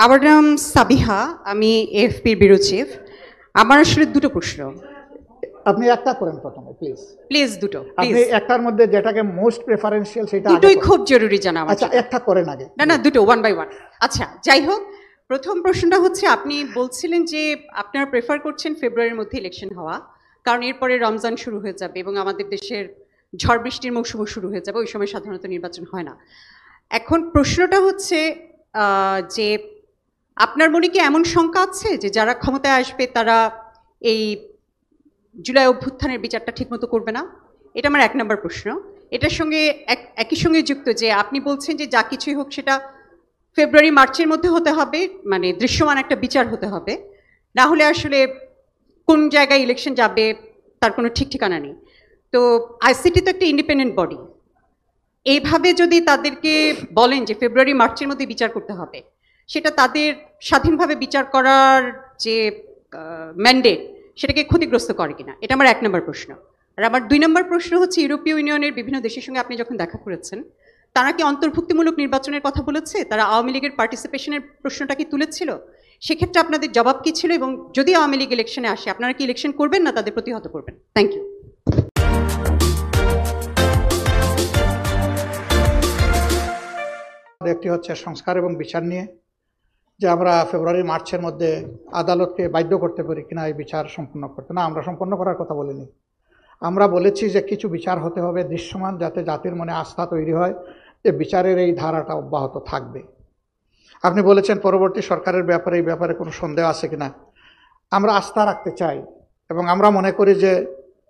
আমার নাম সাবিহা, আমি এএফপির ব্যুরো চিফ। আমার আসলে দুটো প্রশ্ন। আপনি একটা করেন প্রথমে প্লিজ। প্লিজ দুটো, প্লিজ। আপনি একটার মধ্যে যেটাকে মোস্ট প্রেফারেন্সিয়াল সেটা আগে দুটোই করেন। খুব জরুরি জানা আমার আচ্ছা জন্য। একটা করেন আগে। না দুটো, ওয়ান বাই ওয়ান। আচ্ছা, যাই হোক, প্রথম প্রশ্নটা হচ্ছে, আপনি বলছিলেন যে আপনারা প্রেফার করছেন ফেব্রুয়ারির মধ্যে ইলেকশন হওয়া, কারণ এরপরে রমজান শুরু হয়ে যাবে এবং আমাদের দেশের ঝড় বৃষ্টির মৌসুমও শুরু হয়ে যাবে, ওই সময় সাধারণত নির্বাচন হয় না। এখন প্রশ্নটা হচ্ছে যে আপনার মনে কি এমন শঙ্কা আছে যে যারা ক্ষমতায় আসবে তারা এই জুলাই অভ্যুত্থানের বিচারটা ঠিকমতো করবে না? এটা আমার এক নম্বর প্রশ্ন। এটার সঙ্গে একই সঙ্গে যুক্ত যে আপনি বলছেন যে যা কিছুই হোক সেটা ফেব্রুয়ারি মার্চের মধ্যে হতে হবে, মানে দৃশ্যমান একটা বিচার হতে হবে, না হলে আসলে কোন জায়গায় ইলেকশন যাবে তার কোনো ঠিক ঠিকানা নেই। তো আইসিটি তো একটা ইন্ডিপেন্ডেন্ট বডি, এইভাবে যদি তাদেরকে বলেন যে ফেব্রুয়ারি মার্চের মধ্যে বিচার করতে হবে, সেটা তাদের স্বাধীনভাবে বিচার করার যে ম্যান্ডেট সেটাকে ক্ষতিগ্রস্ত করে কিনা, এটা আমার এক নম্বর প্রশ্ন। আর আমার দুই নম্বর প্রশ্ন হচ্ছে, ইউরোপীয় ইউনিয়নের বিভিন্ন দেশের সঙ্গে আপনি যখন দেখা করেছেন, তারা কি অন্তর্ভুক্তিমূলক নির্বাচনের কথা বলেছে? তারা আওয়ামী লীগের পার্টিসিপেশনের প্রশ্নটা কি তুলেছিল? সেক্ষেত্রে আপনাদের জবাব কি ছিল? এবং যদি আওয়ামী লীগ ইলেকশনে আসে, আপনারা কি ইলেকশন করবেন না তাদের প্রতিহত করবেন? Thank you. একটি হচ্ছে সংস্কার এবং বিচার নিয়ে, যে আমরা ফেব্রুয়ারি মার্চের মধ্যে আদালতকে বাধ্য করতে পারি কিনা এই বিচার সম্পন্ন করতে। না, আমরা সম্পন্ন করার কথা বলিনি। আমরা বলেছি যে কিছু বিচার হতে হবে দৃশ্যমান, যাতে জাতির মনে আস্থা তৈরি হয় যে বিচারের এই ধারাটা অব্যাহত থাকবে। আপনি বলেছেন পরবর্তী সরকারের ব্যাপারে, এই ব্যাপারে কোনো সন্দেহ আছে কিনা। আমরা আস্থা রাখতে চাই এবং আমরা মনে করি যে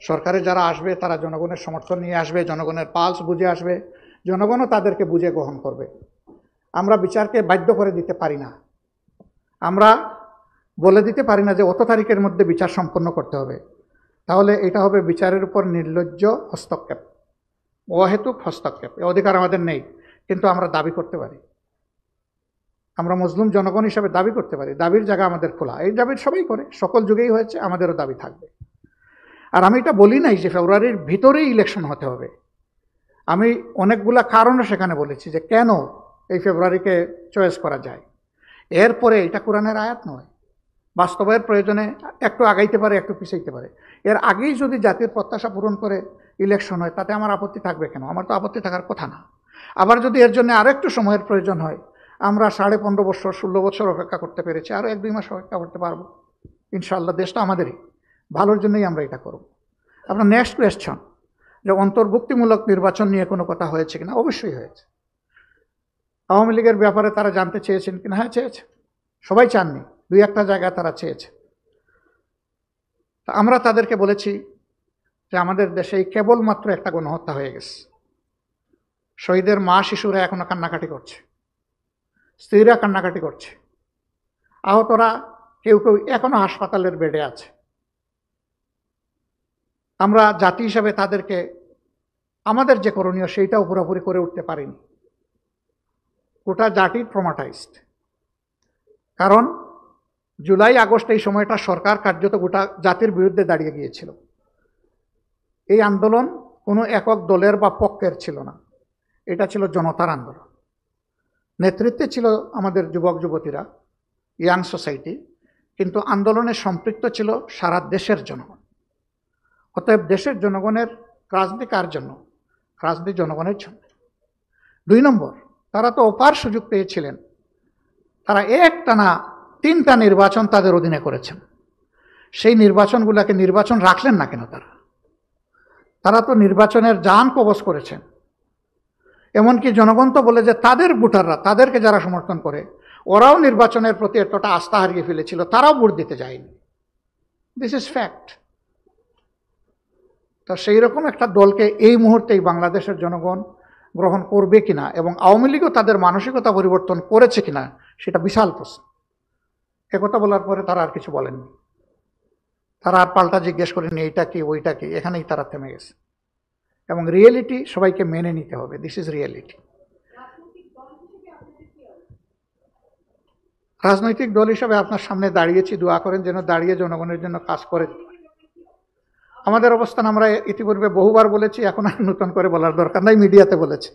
সরকারে যারা আসবে তারা জনগণের সমর্থন নিয়ে আসবে, জনগণের পালস বুঝে আসবে, জনগণও তাদেরকে বুঝে গ্রহণ করবে। আমরা বিচারকে বাধ্য করে দিতে পারি না, আমরা বলে দিতে পারি না যে অত তারিখের মধ্যে বিচার সম্পন্ন করতে হবে। তাহলে এটা হবে বিচারের উপর নির্লজ্জ হস্তক্ষেপ, অহেতুক হস্তক্ষেপ। এ অধিকার আমাদের নেই, কিন্তু আমরা দাবি করতে পারি। আমরা মুসলিম জনগণ হিসাবে দাবি করতে পারি, দাবির জায়গা আমাদের খোলা। এই দাবি সবাই করে, সকল যুগেই হয়েছে, আমাদেরও দাবি থাকবে। আর আমি এটা বলি নাই যে ফেব্রুয়ারির ভিতরেই ইলেকশন হতে হবে। আমি অনেকগুলা কারণও সেখানে বলেছি যে কেন এই ফেব্রুয়ারিকে চয়েস করা যায়। এরপরে এটা কোরআনের আয়াত নয়, বাস্তবের প্রয়োজনে একটু আগাইতে পারে, একটু পিছাইতে পারে। এর আগেই যদি জাতির প্রত্যাশা পূরণ করে ইলেকশন হয়, তাতে আমার আপত্তি থাকবে কেন? আমার তো আপত্তি থাকার কথা না। আবার যদি এর জন্য আরও একটু সময়ের প্রয়োজন হয়, আমরা 15.5 বছর 16 বছর অপেক্ষা করতে পেরেছি, আরও 1-2 মাস অপেক্ষা করতে পারবো ইনশাআল্লাহ। দেশটা আমাদেরই, ভালোর জন্যই আমরা এটা করব। আপনার নেক্সট কোয়েশ্চন, যে অন্তর্ভুক্তিমূলক নির্বাচন নিয়ে কোনো কথা হয়েছে কিনা? অবশ্যই হয়েছে। আওয়ামী লীগের ব্যাপারে তারা জানতে চেয়েছেন কিনা? হ্যাঁ, চেয়েছে। সবাই চাননি, 2-1টা জায়গায় তারা চেয়েছে। তা আমরা তাদেরকে বলেছি যে আমাদের দেশে কেবলমাত্র একটা গণহত্যা হয়ে গেছে, শহীদের মা শিশুরা এখনো কান্নাকাটি করছে, স্ত্রীরা কান্নাকাটি করছে, আহতরা কেউ কেউ এখনো হাসপাতালের বেডে আছে। আমরা জাতি হিসাবে তাদেরকে আমাদের যে করণীয় সেইটাও পুরোপুরি করে উঠতে পারিনি। গোটা জাতি ট্রমাটাইজড, কারণ জুলাই আগস্ট এই সময়টা সরকার কার্যত গোটা জাতির বিরুদ্ধে দাঁড়িয়ে গিয়েছিল। এই আন্দোলন কোনো একক দলের বা পক্ষের ছিল না, এটা ছিল জনতার আন্দোলন। নেতৃত্বে ছিল আমাদের যুবক যুবতীরা, ইয়াং সোসাইটি, কিন্তু আন্দোলনে সম্পৃক্ত ছিল সারা দেশের জনগণ। অতএব দেশের জনগণের রাজনীতি কার জন্য? রাজনীতি জনগণের জন্য। 2 নম্বর, তারা তো অপার সুযোগ পেয়েছিলেন, তারা একটানা 3টা নির্বাচন তাদের অধীনে করেছেন। সেই নির্বাচনগুলোকে নির্বাচন রাখলেন না কেন? তারা তো নির্বাচনের জান কবজ করেছেন। এমনকি জনগণ তো বলে যে তাদের ভোটাররা, তাদেরকে যারা সমর্থন করে, ওরাও নির্বাচনের প্রতি এতটা আস্থা হারিয়ে ফেলেছিল, তারাও ভোট দিতে যায়নি। This is fact. তো সেই রকম একটা দলকে এই মুহূর্তেই বাংলাদেশের জনগণ গ্রহণ করবে কিনা এবং আওয়ামী লীগও তাদের মানসিকতা পরিবর্তন করেছে কিনা, সেটা বিশাল প্রশ্ন। একথা বলার পরে তারা আর কিছু বলেননি, তারা আর পাল্টা জিজ্ঞেস করেনি এইটা কি ওইটা কি, এখানেই তারা থেমে গেছে। এবং রিয়েলিটি সবাইকে মেনে নিতে হবে, দিস ইজ রিয়েলিটি। রাজনৈতিক দল হিসাবে আপনার সামনে দাঁড়িয়েছি, দোয়া করেন যেন দাঁড়িয়ে জনগণের জন্য কাজ করে। আমাদের অবস্থান আমরা ইতিপূর্বে বহুবার বলেছি, এখন আর নতুন করে বলার দরকার নাই, মিডিয়াতে বলেছি।